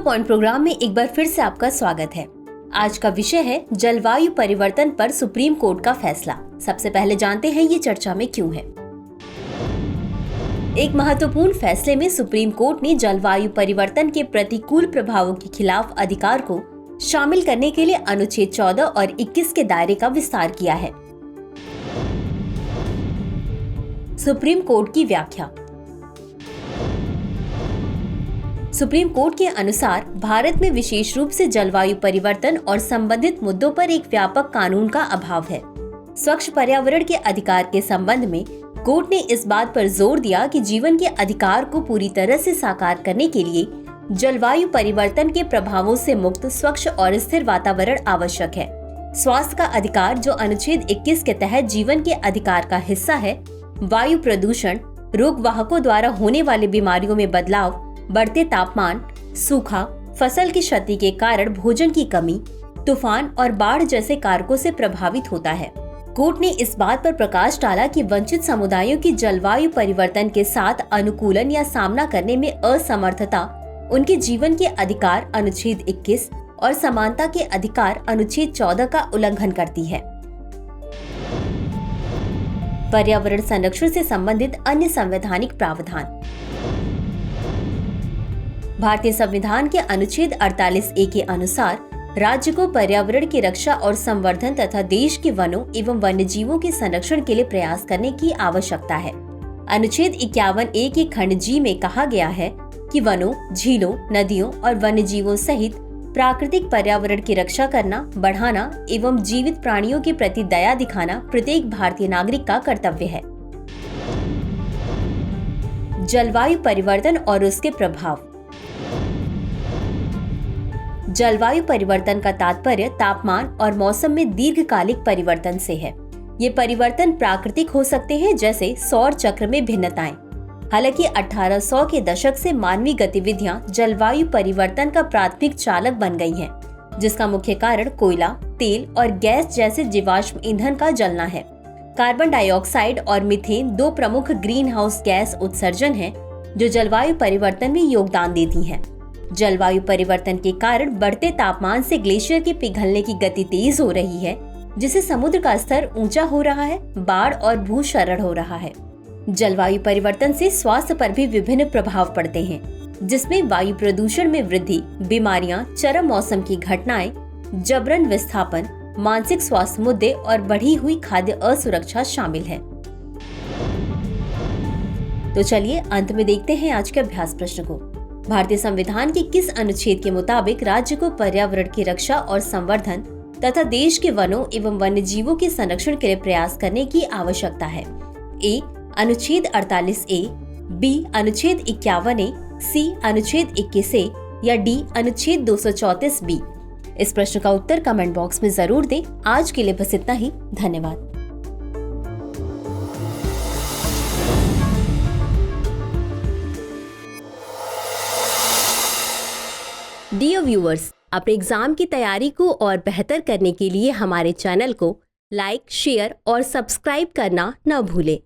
Point programme में एक बार फिर से आपका स्वागत है। आज का विषय है जलवायु परिवर्तन पर सुप्रीम कोर्ट का फैसला। सबसे पहले जानते हैं ये चर्चा में क्यों है। एक महत्वपूर्ण फैसले में सुप्रीम कोर्ट ने जलवायु परिवर्तन के प्रतिकूल प्रभावों के खिलाफ अधिकार को शामिल करने के लिए अनुच्छेद 14 और 21 के दायरे का विस्तार किया है। सुप्रीम कोर्ट की व्याख्या। सुप्रीम कोर्ट के अनुसार भारत में विशेष रूप से जलवायु परिवर्तन और संबंधित मुद्दों पर एक व्यापक कानून का अभाव है। स्वच्छ पर्यावरण के अधिकार के संबंध में कोर्ट ने इस बात पर जोर दिया कि जीवन के अधिकार को पूरी तरह से साकार करने के लिए जलवायु परिवर्तन के प्रभावों से मुक्त स्वच्छ और स्थिर वातावरण आवश्यक है। स्वास्थ्य का अधिकार, जो अनुच्छेद 21 के तहत जीवन के अधिकार का हिस्सा है, वायु प्रदूषण, रोग वाहकों द्वारा होने वाली बीमारियों में बदलाव, बढ़ते तापमान, सूखा, फसल की क्षति के कारण भोजन की कमी, तूफान और बाढ़ जैसे कारकों से प्रभावित होता है। कोर्ट ने इस बात पर प्रकाश डाला कि वंचित समुदायों की जलवायु परिवर्तन के साथ अनुकूलन या सामना करने में असमर्थता उनके जीवन के अधिकार अनुच्छेद 21 और समानता के अधिकार अनुच्छेद 14 का उल्लंघन करती है। पर्यावरण संरक्षण से संबंधित अन्य संवैधानिक प्रावधान। भारतीय संविधान के अनुच्छेद 48A के अनुसार राज्य को पर्यावरण की रक्षा और संवर्धन तथा देश के वनों एवं वन्यजीवों के संरक्षण के लिए प्रयास करने की आवश्यकता है। अनुच्छेद 51A के खंड G में कहा गया है कि वनों, झीलों, नदियों और वन्यजीवों सहित प्राकृतिक पर्यावरण की रक्षा करना, बढ़ाना एवं जीवित प्राणियों के प्रति दया दिखाना प्रत्येक भारतीय नागरिक का कर्तव्य है। जलवायु परिवर्तन और उसके प्रभाव। जलवायु परिवर्तन का तात्पर्य तापमान और मौसम में दीर्घकालिक परिवर्तन से है। ये परिवर्तन प्राकृतिक हो सकते हैं, जैसे सौर चक्र में भिन्नताएं। हालांकि 1800 के दशक से मानवीय गतिविधियां जलवायु परिवर्तन का प्राथमिक चालक बन गई हैं, जिसका मुख्य कारण कोयला, तेल और गैस जैसे जीवाश्म ईंधन का जलना है। कार्बन डाइऑक्साइड और मीथेन दो प्रमुख ग्रीन हाउस गैस उत्सर्जन हैं, जो जलवायु परिवर्तन में योगदान देती हैं। जलवायु परिवर्तन के कारण बढ़ते तापमान से ग्लेशियर के पिघलने की गति तेज हो रही है, जिससे समुद्र का स्तर ऊंचा हो रहा है, बाढ़ और भूक्षरण हो रहा है। जलवायु परिवर्तन से स्वास्थ्य पर भी विभिन्न प्रभाव पड़ते हैं, जिसमें वायु प्रदूषण में वृद्धि, बीमारियां, चरम मौसम की घटनाएं, जबरन विस्थापन, मानसिक स्वास्थ्य मुद्दे और बढ़ी हुई खाद्य असुरक्षा शामिल है। तो चलिए अंत में देखते हैं आज के अभ्यास प्रश्न को। भारतीय संविधान के किस अनुच्छेद के मुताबिक राज्य को पर्यावरण की रक्षा और संवर्धन तथा देश के वनों एवं वन्यजीवों के संरक्षण के लिए प्रयास करने की आवश्यकता है? ए. अनुच्छेद 48A, बी. अनुच्छेद 51A, सी. अनुच्छेद 21A या डी. अनुच्छेद 234B। इस प्रश्न का उत्तर कमेंट बॉक्स में जरूर दें। आज के लिए बस इतना ही। धन्यवाद। डियर व्यूअर्स, अपने एग्जाम की तैयारी को और बेहतर करने के लिए हमारे चैनल को लाइक, शेयर और सब्सक्राइब करना न भूलें।